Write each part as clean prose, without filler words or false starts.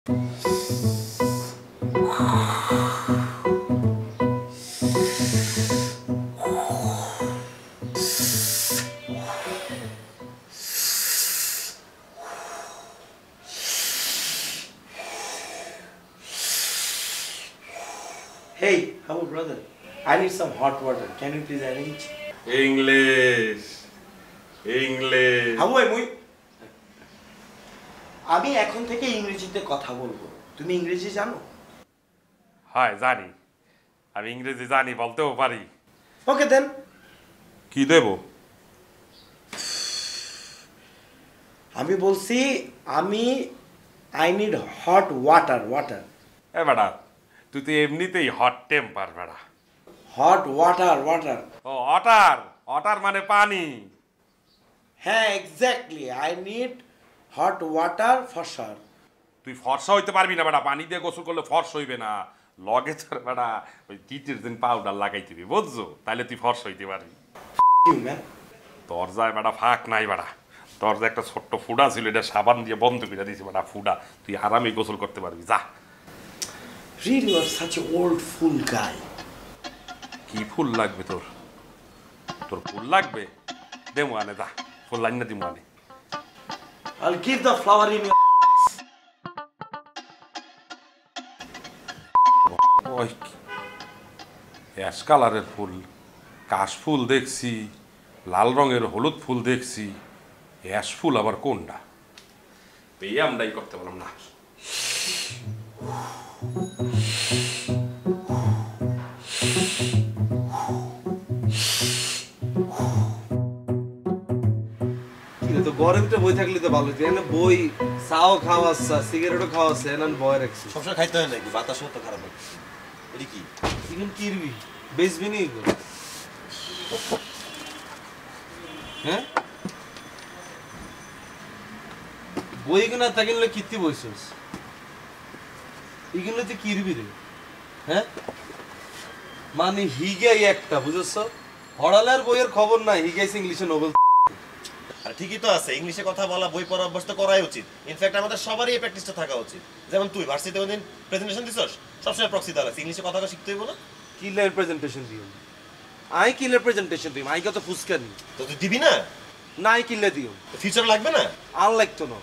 Hey, hello brother. I need some hot water. Can you please arrange? English. Habu মুই আমি এখন থেকে ইংরেজিতে কথা বলবো। তুমি ইংরেজি জানো? হয় জানি। আমি ইংরেজি জানি বলতেও পারি। ওকে দেন। কি দেব? আমি বলছি I need hot water. এ বেটা তুই তো এমনিতেই হট টেম্পার বেটা। Hot water. ও অটার মানে পানি। হ্যাঁ exactly I need hot water for sure. তুই ফর্সা হইতে পারবি না বেটা, পানি দিয়ে গোসল করলে ফর্স হইবে না। লগে তোর বেটা ওই ডিটারজেন্ট পাউডার লাগাই দিবি বুঝছো, তাহলে তুই ফর্স হইতে পারবি। তোর যায় বেটা ফাঁক নাই বেটা, তোর যে একটা ছোট্ট ফুডা ছিল এটা সাবান দিয়ে বন্ধ করে দিয়েছি বেটা ফুডা, তুই আরামে গোসল করতে পারবি যা। Really, you are such an old fool guy. কি ফুল লাগবে তোর? তোর ফুল লাগবে? দেমো আনে যা, ফুল লাইন না দিমো আনে। I'll give the flower in your ওই অ্যাশ কালারের ফুল, কাশ ফুল দেখছি, লাল রঙের হলুদ ফুল দেখছি, অ্যাশ ফুল আবার কোনটা? এই আমরাই করতে পারলাম না। তো ঘরের ভিতরে বই থাকলে তো ভালো হতো। এখানে বই চাও খাওয়া আছে, সিগারেটও খাওয়া আছে, এখানে বয় রাখছি। সবসময় খাইতে হয় নাকি? বাতাস তো খারাপ হয়। এটি কি? এখন কিরবি বেচবি নি এগুলো? হ্যাঁ বই কিনা তাকিনলে কিত্তি বইছস? এগুলো তুই কিরবি রে? হ্যাঁ মানে হিগাই একটা বুঝছ, হড়ালের বইয়ের খবর নাই, হিগাইছে ইংলিশে নোবেল। আর ঠিকই তো আছে, ইংলিশে কথা বলা, বই পড়া অভ্যাস তো করাই উচিত। ইনফ্যাক্ট আমাদের সবারই এই প্র্যাকটিসটা থাকা উচিত। যেমন তুই ভার্সিটিতে কোনদিন প্রেজেন্টেশন দিছস, সবসময় প্রক্সি দেওয়া লাগছে, ইংলিশে কথা শিখতে হইব না? কিলের প্রেজেন্টেশন দিও, আই কিলের প্রেজেন্টেশন দিও, আই কত ফুসকানি তো তুই দিবি না? নাই কিলে দিও, ফিউচার লাগবে না? আর লাগতো না।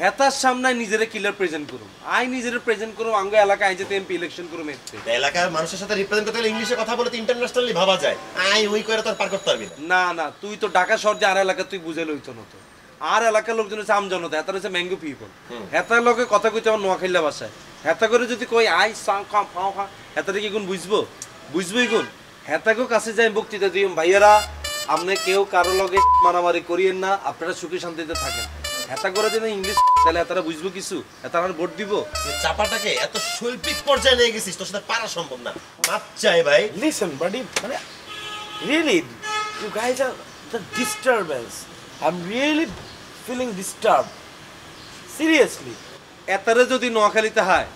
হেতার সামনে নিজেরে কিলার প্রেজেন্ট করুম, আই নিজেরে প্রেজেন্ট করুম আঙ্গ এলাকা আই যেতে এমপি ইলেকশন করুম। এলাকার মানুষের সাথে রিপ্রেজেন্ট করতে গেলে ইংলিশে কথা বলে তো ইন্টারন্যাশনালি ভাবা যায়। আই ওই করে তো আর পার করতে পারবি না। না তুই তো ঢাকা শহর যে আর এলাকা তুই বুঝে লইতো না তো। আর এলাকার লোকজন হচ্ছে আমজনতা, হেতার হচ্ছে ম্যাঙ্গো পিপল। হেতার লোকে কথা কইতে আমার নোয়াখাইলা বাসায়, হেতা করে যদি কই আই সাং খা ফাও খা, হেতারে কি গুণ বুঝবো গুণ? হেতাকেও কাছে যাই বক্তৃতা দিই, ভাইয়ারা আপনি কেউ কারো লগে মারামারি করিয়েন না, আপনারা সুখে শান্তিতে থাকেন। হেতা করে দিন ইংলিশ, তাহলে হেতারা বুঝবো কিছু? হেতারা ভোট দিব? চাপাটাকে এত শৈল্পিক পর্যায়ে নিয়ে গেছিস, তোর সাথে পারা সম্ভব না। মাপ চাই ভাই। Listen, buddy. Really, you guys are the disturbance. I'm really feeling disturbed. Seriously. এতারে যদি নোয়াখালীতে হয়,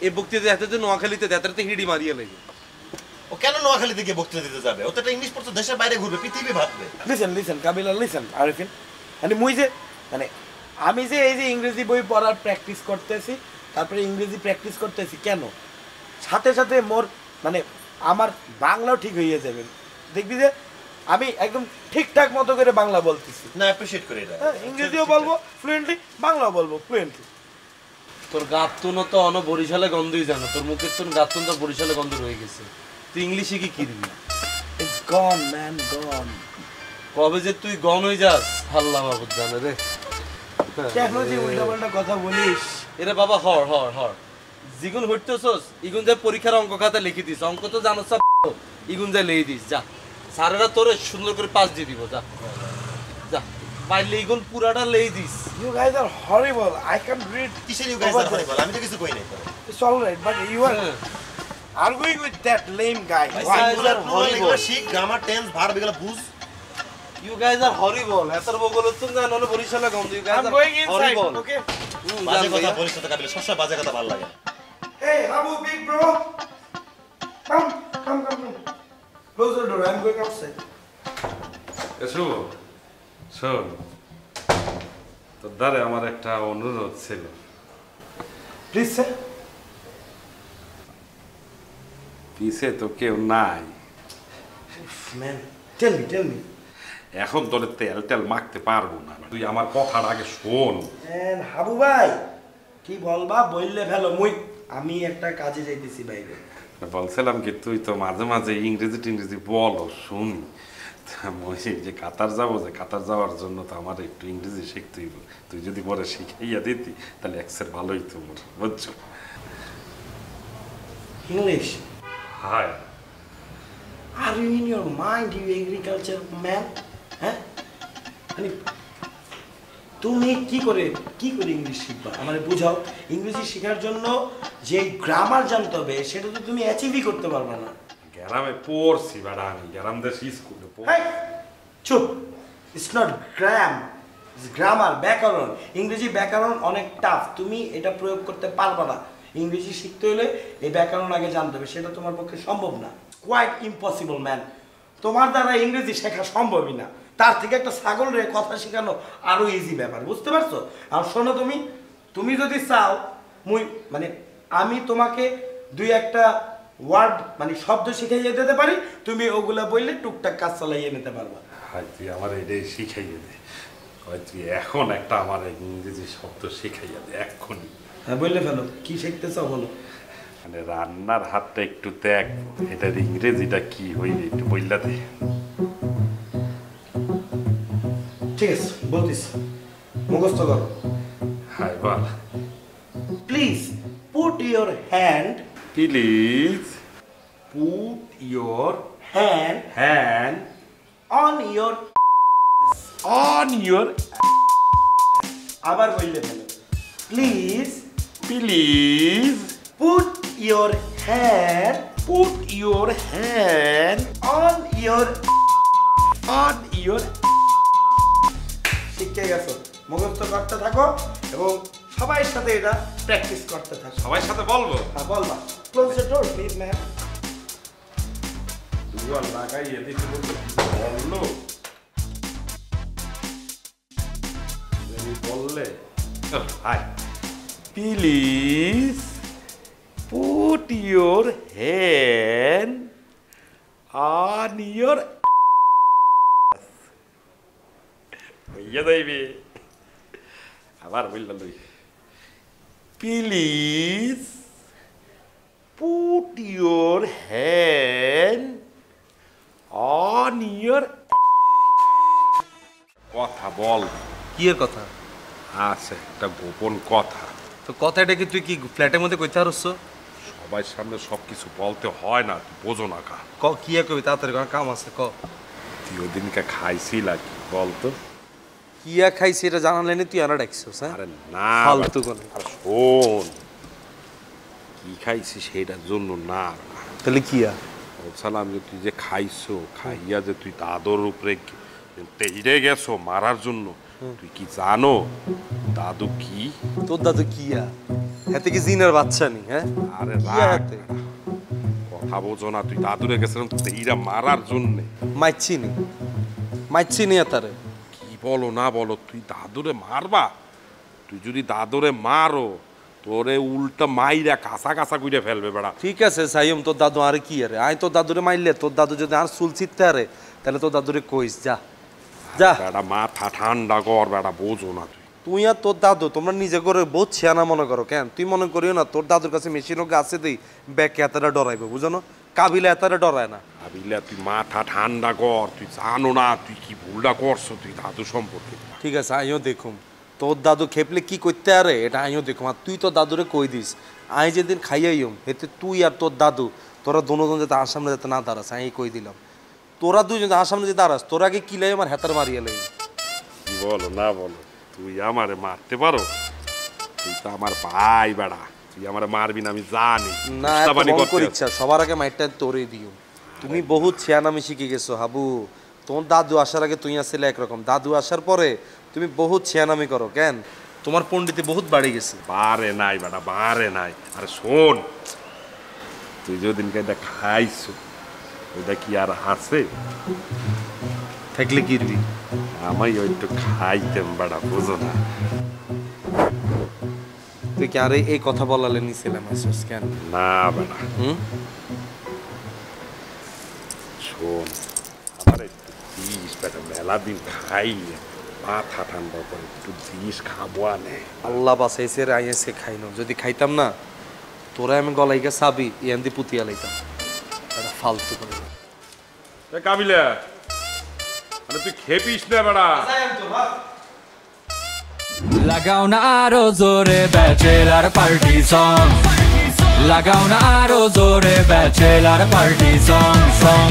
এই বক্তৃতা এত যদি নোয়াখালীতে দেয়, এতারে তো হিড়ি মারিয়ে লাগে। ও কেন নোয়াখালী থেকে বক্তৃতা দিতে যাবে? ও তো একটা ইংলিশ পড়তো, দেশের বাইরে ঘুরবে, পৃথিবী ভাববে। Listen, Kabila, listen, Arifin. মুই যে আমি যে এই যে ইংরেজি বই পড়ার প্র্যাকটিস করতেছি, তারপরে ইংরেজি প্র্যাকটিস করতেছি কেন? সাথে সাথে মোর আমার বাংলাও ঠিক হয়ে যাবে। দেখবি যে আমি একদম ঠিকঠাক মতো করে বাংলা বলতেছি। না অ্যাপ্রিশিয়েট করি এটা। ইংরেজিও বলবো ফ্লুয়েন্টলি, বাংলাও বলবো ফ্লুয়েন্টলি। তোর গাতুন তো অন বরিশালে গন্ধই জানো, তোর মুখের তোর গাতুন তো বরিশালে গন্ধ রয়ে গেছে। তুই ইংলিশে কি কিনবি? It's gone, man, gone. কবে যে তুই গন হয়ে যাস আল্লাহ মাহবুব জানে রে। কেন যে উল্টাপাল্টা কথা বলিস? এরে বাবা হর জিগুন হইতেছস, ইগুন যে পরীক্ষার অঙ্ক খাতা লিখে দিস, অঙ্ক তো জানো সব, ইগুন যা লিখে দিস যা, স্যারেরা তোরে সুন্দর করে পাস দিয়ে দিব যা যা, পাইলে ইগুন পুরাটা লিখে this. You guys are horrible. I can't read. কিসের ইউ গাইস আর horrible? আমি তো কিছু কই নাই। It's all right, but you are arguing with that lame guy. Why? এগুলো শিখ, গ্রামার, টেন্স, ভার্ব এগুলো বুঝ। You guys are horrible. এতর বগলত তুমি জানো না বরিশালে গন্ধ। You guys I'm are going inside, horrible. okay? বাজে কথা বলিস তো কাবিলা, সবসময় বাজে কথা ভালো লাগে। Hey, Abu, big bro. Come. Close the door. I'm going outside. এসো শোন, তোর দ্বারে আমার একটা অনুরোধ ছিল। Please sir. পিছে তো কেউ নাই। Man tell me. এখন তোর তেল টেল মাখতে পারবো না, তুই আমার কথাটা আগে শোন। ম্যান হাবু ভাই কি বলবা বললে ফেলো, আমি একটা কাজে যাইতেছি বাইরে। বলছিলাম কি তুই তো মাঝে মাঝে ইংরেজি টিংরেজি বলো শুনি, যে কাতার যাবো, যে কাতার যাওয়ার জন্য তো আমার একটু ইংরেজি শিখতে হইব। তুই যদি পরে শিখাইয়া দিতি তাহলে এক্সের ভালোই তো মোর, বুঝছো? English? Hi, are you in your mind you agriculture man? হ্যাঁ মানে তুমি কি করে ইংলিশ শিখবা আমারে বুঝাও। ইংরেজি শেখার জন্য যে গ্রামার জানতে হবে সেটা তো তুমি অ্যাচিভই করতে পারবে না। গ্রামে পড়ছি বাড়া, আমি গ্রাম দেশ স্কুলে হেই, চুপ। ইটস নট গ্রামার, ব্যাকরণ। ইংরেজি ব্যাকরণ অনেক টাফ, তুমি এটা প্রয়োগ করতে পারবে না। ইংরেজি শিখতে হলে এই ব্যাকরণ আগে জানতে হবে, সেটা তোমার পক্ষে সম্ভব না। কোয়াইট ইম্পসিবল ম্যান, তোমার দ্বারা ইংরেজি শেখা সম্ভবই না। তার থেকে একটা ছাগল রে কথা শেখানো আরো ইজি ব্যাপার, বুঝতে পারছো? আর শোনো, তুমি যদি চাও মানে আমি তোমাকে দুই একটা ওয়ার্ড মানে শব্দ শিখাইয়ে দিতে পারি, তুমি ওগুলা বললে টুকটাক কাজ চালাইয়ে নিতে পারবা। হাই, তুই আমার এটাই শিখাইয়া দে। তুই এখন একটা আমার ইংরেজি শব্দ শিখাইয়া দে এক্ষুনি। হ্যাঁ বললে ফেলো, কি শিখতে চাও বলো। মানে রান্নার হাতটা একটু দেখবো, এটার ইংরেজিটা কি হইবে একটু বললা দে। ঠিক আছে বলতেছি, মুখস্থ করো। হাই বল। Please put your hand, please put your hand on your, on your. আবার বললে ফেলো, please please put your hand put your hand on your. On your. শিখে গেছো, মুখস্থ করতে থাকো এবং সবার সাথে এটা প্র্যাকটিস করতে থাকো। সবার সাথে বলবো। হ্যাঁ বলবা। Close the door please ma'am. দুয়ার লাগাইয়ে দিতে বললো, বললে hi. Please put your hand on your. হইয়া যাইবে। আবার বলল লই, please put your hand on your. কথা বল। কি এর কথা? আছে একটা গোপন কথা। তো কথাটা কি তুই কি ফ্ল্যাটের মধ্যে কইতে পারছ? সবার সামনে সবকিছু বলতে হয় না, তুই বোঝো না কা। কি আর কবি, তাড়াতাড়ি কোনো কাম আছে ক। তুই ওদিনকে খাইছি লাগি বলতো? কি আর খাইছি এটা জানালেনি তুই আনা ডাকছিস? হ্যাঁ আরে না ফালতু কোন। আর শোন, কি খাইছি সেটার জন্য না। তাহলে কি আর বলছিলাম যে তুই যে খাইছো, খাইয়া যে তুই দাদুর উপরে তেড়ে গেছো মারার জন্য, তুই কি জানো দাদু কি? তোর দাদু কি আর হাতে কি জিনের বাচ্চা নি? হ্যাঁ আরে কি আর রাখ, হাতে? কথা বোঝো না। তুই দাদুরে গেছিলাম তেইরা মারার জন্যে। মাইছি নি তারে। কি বলো না বলো, তুই দাদুরে মারবা? তুই যদি দাদুরে মারো তোরে উল্টা মাইরা কাঁচা কাঁচা কইরা ফেলবে বেড়া। ঠিক আছে সাইম, তোর দাদু আরে কি আরে আয় তোর দাদুরে মারলে তোর দাদু যদি আর চুল ছিটতে আরে তাহলে তোর দাদুরে কইস যা যা। বেড়া মাথা ঠান্ডা কর বেড়া, বোঝো না তুই। তুই আর তোর দাদু তোমরা নিজে করে বহুত ছিয়ানা মনে করো কেন? তুই মনে করিও না তোর দাদুর কাছে মেশিনও গাছে দেই ব্যাকে এতটা ডরাইবে, বুঝো না? কাবিলা এতটা ডরায় না। আবিলা তুই মাথা ঠান্ডা কর, তুই জানো না তুই কি ভুলটা করছো তুই দাদু সম্পর্কে। ঠিক আছে আইও দেখুম তোর দাদু খেপলে কি করতে আরে এটা আইও দেখুম। আর তুই তোর দাদুরে কই দিস আই যেদিন খাইয়াইম এতে তুই আর তোর দাদু তোরা দোনোজন যাতে আর সামনে যাতে না দাঁড়াস, আমি কই দিলাম। তোরা দুইজন আর সামনে যদি দাঁড়াস তোর আগে কিলাই আমার হাতার মারিয়া লাই। কি বলো না বলো, তুই আমারে মারতে পারো? তুই তো আমার ভাই বেড়া, তুই আমারে মারবি না আমি জানি। না তোর ইচ্ছা সবার আগে মাইটটা তোরে দিও। তুমি বহুত ছিয়ানামি শিখে গেছো হাবু। তোর দাদু আসার আগে তুই আসছিলে একরকম, দাদু আসার পরে তুমি বহুত ছিয়ানামি করো কেন? তোমার পণ্ডিতে বহুত বাড়ি গেছে। বারে নাই বেটা, বারে নাই। আরে শোন, তুই যেদিনকে এটা খাইছো ওইটা কি আর আছে? থাকলে কিরবি আমি ওইটু খাইতাম বেটা, বুঝো না? তুই কি আরে এই কথা বলালে নিছিলাম আসছিস কেন? না বেটা হুম? শোন আমার একটু দিস বেটা, মেলা দিন খাই মাথা ঠান্ডা করে একটু দিস, খাবো আনে। আল্লাহ বাসাইছে রে আইএসকে খাইনো, যদি খাইতাম না তোরা আমি গলাইকে চাবি ইয়ান্দি পুতিয়া লাইতাম। এটা ফালতু করে এ কাবিলা, আরে তুই খেপিস না বেটা। লাগাও না আরো জোরে ব্যাচেলার পার্টি সং, লাগাও না আরো জোরে ব্যাচেলার পার্টি সং।